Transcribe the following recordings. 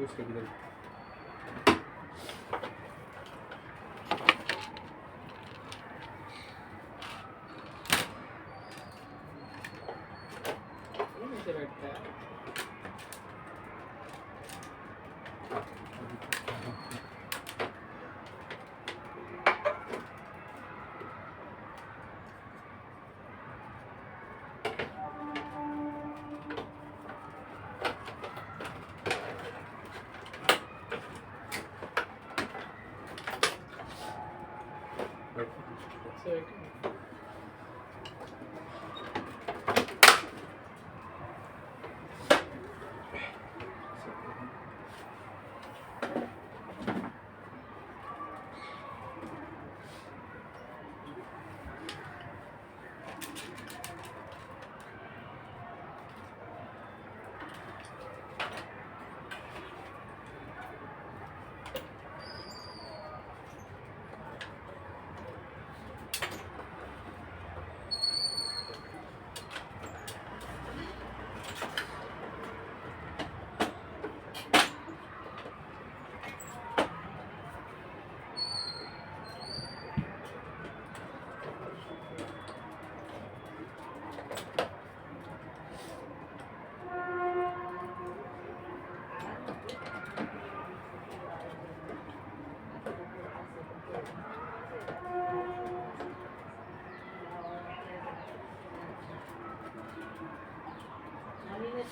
उसके किधर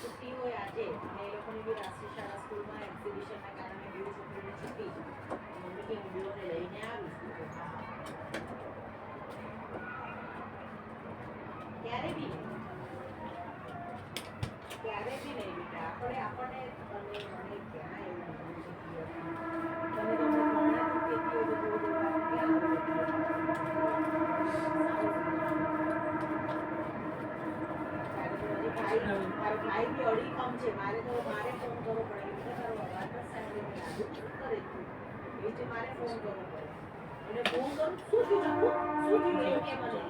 छुट्टी हो आज राष्ट्रीय शाला स्कूल में एक्सिबिशन कारण छोकरी छुट्टी मम्मी की वीडियो ने लईने क्यारे भी नहीं बेटा આપણે આપણને મને ક્યાં એવું તમે તો હમણાં છૂટી હોય તો ભાઈ બી અડી કમ છે મારે ફોન કરવો પડે તારો અવાજ કરે એ છે મારે ફોન કરવો પડે અને ફોન કરું શું થયું એમ કે મને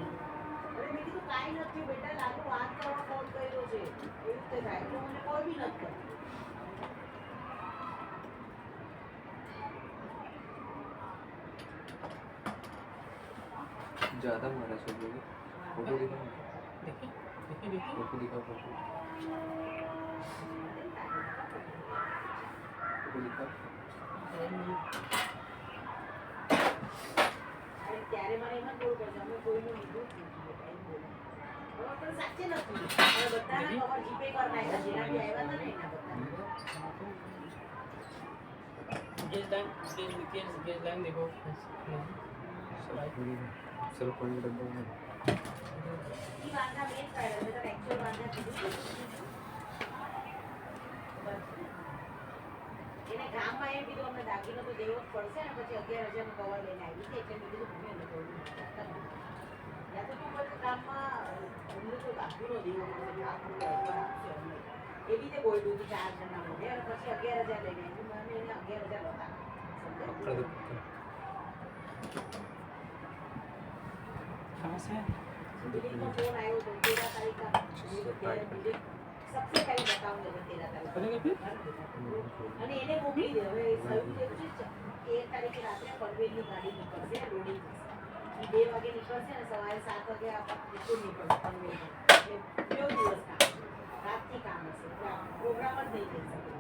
અરે મેં કીધું કાંઈ નથી બેટા લાગુ વાત કરવા ફોન કર્યો છે એવી રીતે થાય તો મને કોઈ બી નથી કરતું ज़्यादा मारा सब लोग फोटो दिखाओ फोटो दिखाओ फोटो दिखाओ અરે ત્યારે મને એમ જ બોલ કરજો અમે કોઈનું લીધું જ નથી એમ બોલે પણ સાચે નથી બધાના કવર જીપે કર નાખ્યા જેના બી આવ્યા હતા ને એના બધા गेस लाइन देखो चलो कोई नहीं डब्बा में ये बांधा मेन फाइल है तो एक्चुअल बांधा कીધું એને ગામમાં એમ કીધું અમને દાગીનો તો દેવો જ પડશે ને પછી 11000 નું કવર લઈને આવી છે એટલે મેં કીધું મને થોડું યા તો તું બોલ ગામમાં અમને તો દાગીનો દેવો પડશે આપણું આપશે અમને એવી રીતે બોલ્યું હતું 4 જણા મને અને પછી 11000 લઈને આવી મને એને 11000 હતા कहाँ से दिल्ली का फोन आया तो 13 तारीख का मुझे सबसे पहले बताऊंगा 13 तारीख करेंगे फिर અને એને મોકલી દે હવે સયું જેવું છે 13 તારીખે રાત્રે પનવેલની ગાડી નીકળશે લોડિંગ થશે 2 વાગે નીકળશે અને સવારે 7 વાગે આપણે સ્કૂલ નીકળશે પનવેલ એટલે બે દિવસ કામ રાતથી કામ હશે પ્રોગ્રામ જ નહીં થઈ શકે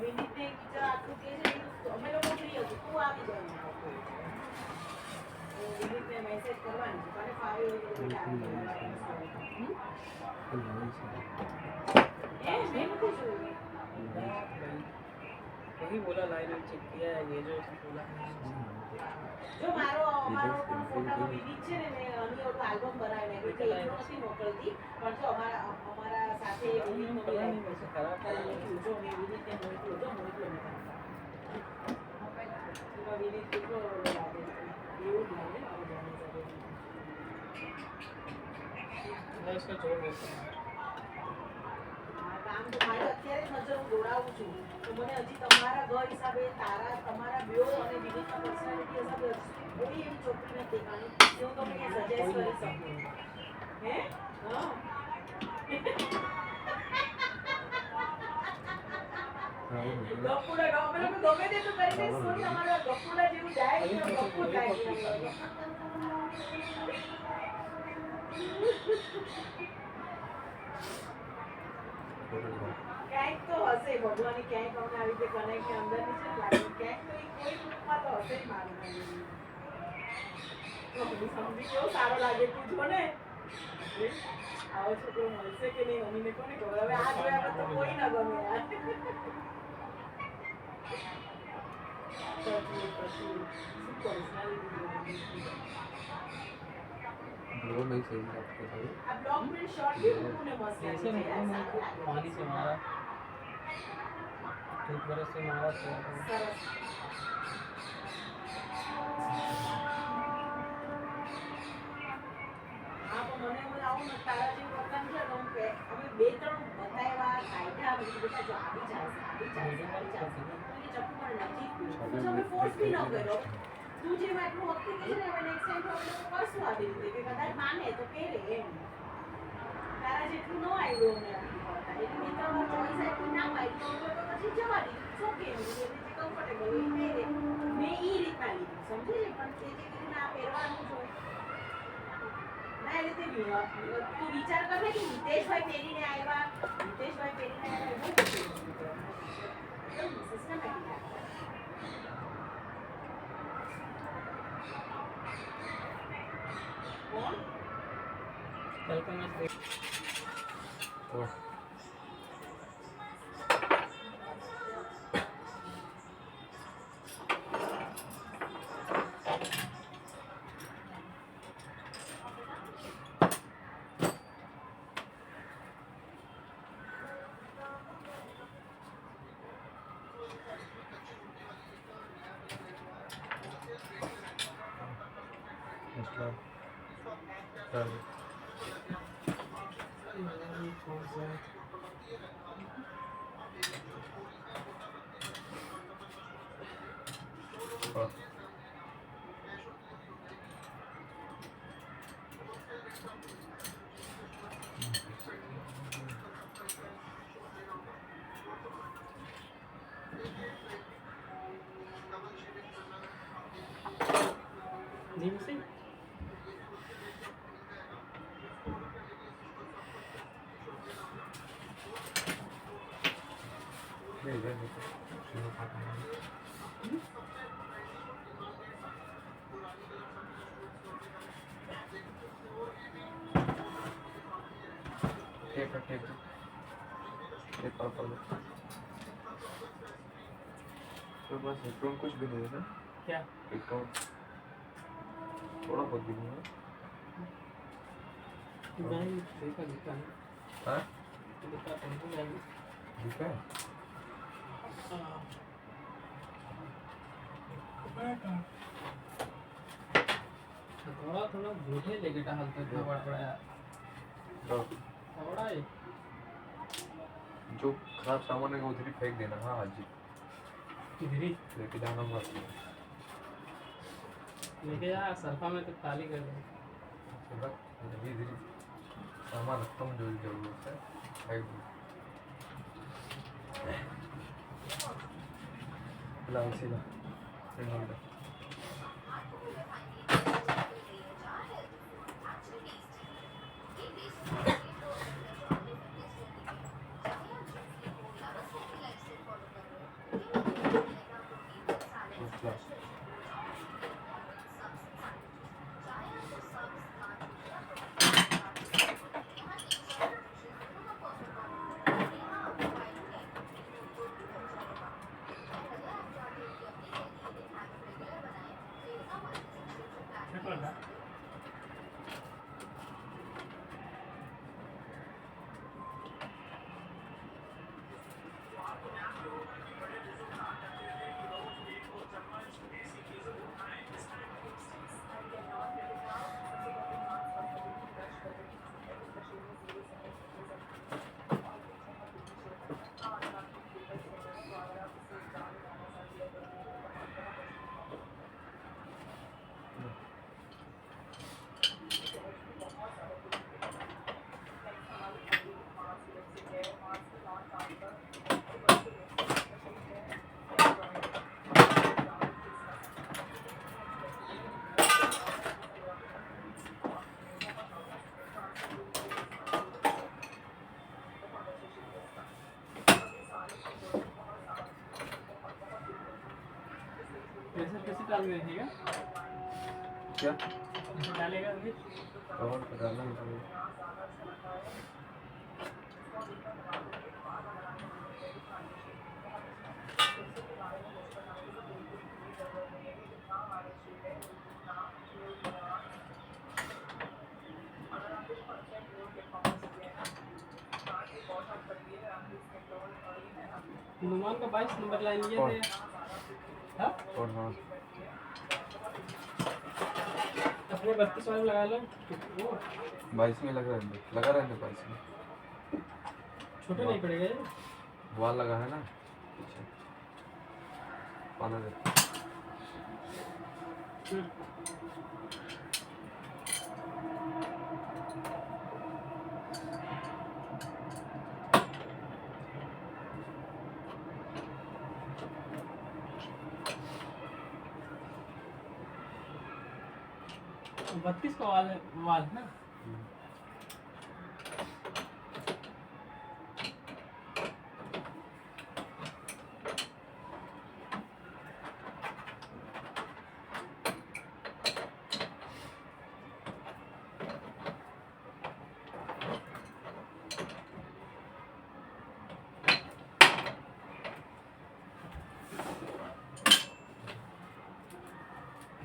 વિનીતને ટીચર આટલું કહે છે અમે લોકો ફ્રી હતું તું આવી જાય વિનીતને મેસેજ કરવાની છે તને ફાવે હોય તો બેટા આવી જાય મેં નથી જોયું वही बोला लाइन में चेक किया है ये जो बोला જો મારો અમારો પણ ફોટામાં વિનીત છે ને મેં આની ઓલું આલ્બમ બનાવી નાખી એટલે એટલું નથી મોકલતી પણ જો અમારા સાથે વિનીત મોકલાવી वैसे खराब જો મેં વિનીતને મોકલ્યો જો મોકલ્યો મેં એમાં વિનીત કેટલો લાગે એવું જ લાગે मैं इसको छोड़ देता हूँ यार। આ કામ તો મારે અત્યારે જ નજર હું દોડાવું છું તો મને હજી તમારા ઘર હિસાબે તમારા બેઓ અને વિનીતના પર્સનાલિટી હિસાબે હજી સુધી કોઈ એવી છોકરી નથી દેખાણી કે હું તમને સજેસ્ટ કરી શકું હે હા ગપ્પુડા અમે લોકો ગમે તેટલું કરી દઈશું તમારા ગપ્પુડા જેવું જાય છે ગપ્પુ જાય છે ક્યાંક તો હશે ભગવાને ક્યાંક અમને આવી રીતે કનેક્ટ અંદરની છે લાગે ક્યાંક તો કોઈ ગ્રુપમાં તો હશે જ મારું સમજી કેવો સારો લાગે તું જો ને આવો છોકરો મળશે કે નહીં મમ્મીને કોને ખબર હવે આ જોયા બાદ તો કોઈ ના ગમે યાર ब्लो नहीं सही बात कर रहे આ બ્લોક પ્રિન્ટ શોર્ટ भी મૂકુને મસ્ત ऐसे લાગે नहीं છે है, पानी से मारा टूथब्रश से मारा तो સરસ હા પણ મને એવું આવું ને તારા જેવું વર્તન છે ને હું કે અમે બે ત્રણ બતાવ્યા કાઢ્યા મેં કીધું બેટા જો આવી ચાલશે કે ચપ્પુ પણ નથી પછી અમે ફોર્સ બી ન કર્યો તું જેમ આટલું વખતે કે છે ને હવે નેક્સ્ટ ટાઈમ આપણે કરશું આવી રીતે કે કદાચ માને તો પહેરે એમ તારા જેટલું ન આવ્યું અમને એટલે મેં ત્રણ ચોઈસ આપી ના પાડી તો પછી જવા દીધું શું કે એને જે કમ્ફર્ટેબલ હોય એ પહેરે મેં એ રીતના લીધું સમજે છે પણ તે જે કીધું ના પહેરવાનું જ હોય ના એટલે તે તું વિચાર કર ને કે હિતેશભાઈ પહેરીને આવ્યા સિસ્ટમેટિક કોણ कल का मैच देख तो मसला कर और नीम से नहीं इधर नहीं शुरू करना है टेप पर तो बस हेडफोन कुछ भी नहीं है ना क्या हेडफोन थोड़ा बहुत भी नहीं है नहीं देखा दिखा हाँ दिखा तुमको जाएगी दिखा है थोड़ा थोड़ा बूढ़े लेके टहलते थे बड़ा बड़ा यार तो थोड़ा ही जो खराब सामान है वो उधर ही फेंक देना हाँ हाजी इधर ही लेके जाना मत लेके जा सरफा में तो खाली कर दे धीरे धीरे सामान कम जो जरूरत है फेंक दो ला इसी ला रिमोट ला डाल देगा क्या डालेगा अभी कवर पे डालना ही पड़ेगा। हनुमान का 22 नंबर लाइन लिए और थे हाँ और हाँ अपने 32 वाले लगा लो वो 22 में लगा रहने 22 में छोटे नहीं पड़ेगा ये वाल लगा है ना पीछे पाना दे बत्तीस का वाल है ना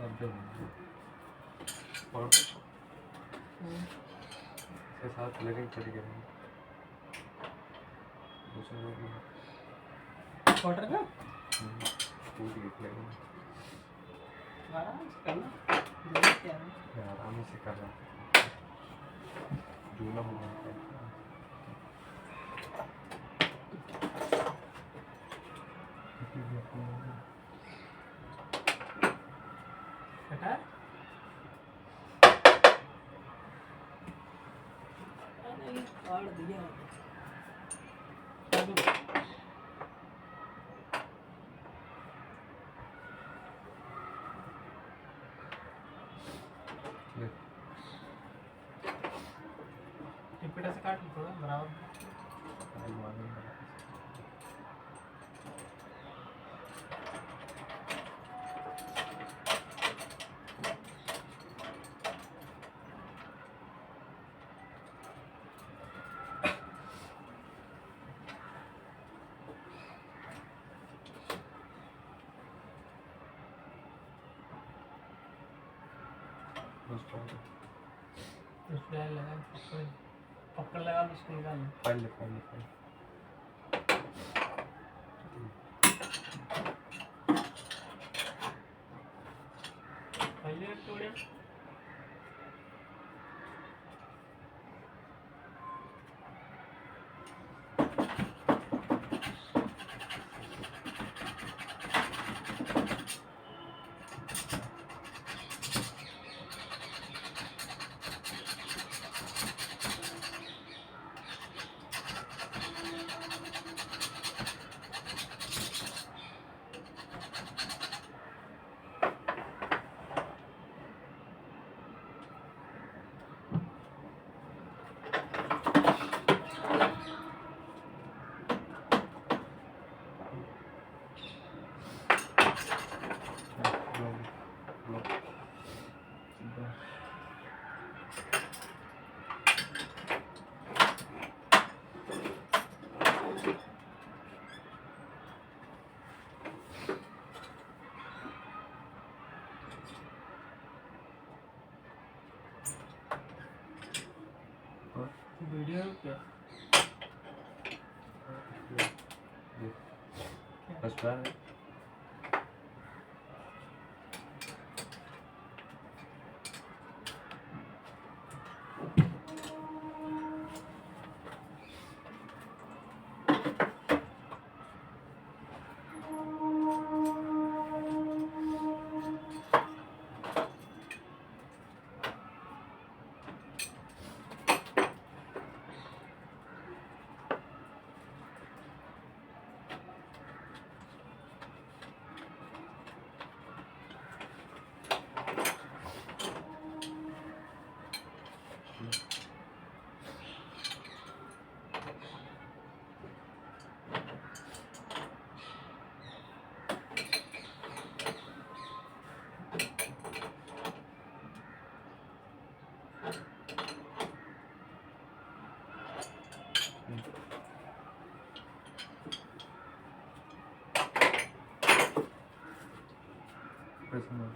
अब दे और इसके साथ लेकिन चढ़ गया दूसरे में क्वार्टर का टूट गई लेकिन आराम से करना जरूरत क्या है मैं आराम से कर रहा हूँ जूना हो गया हटा नहीं काट दिया टिप्पटा से काट लो थोड़ा बराबर उसमें लगा पकड़ लगा तो उसको निकाल फाइल पहले तोड़े वीडियो क्या बस बार प्रश्न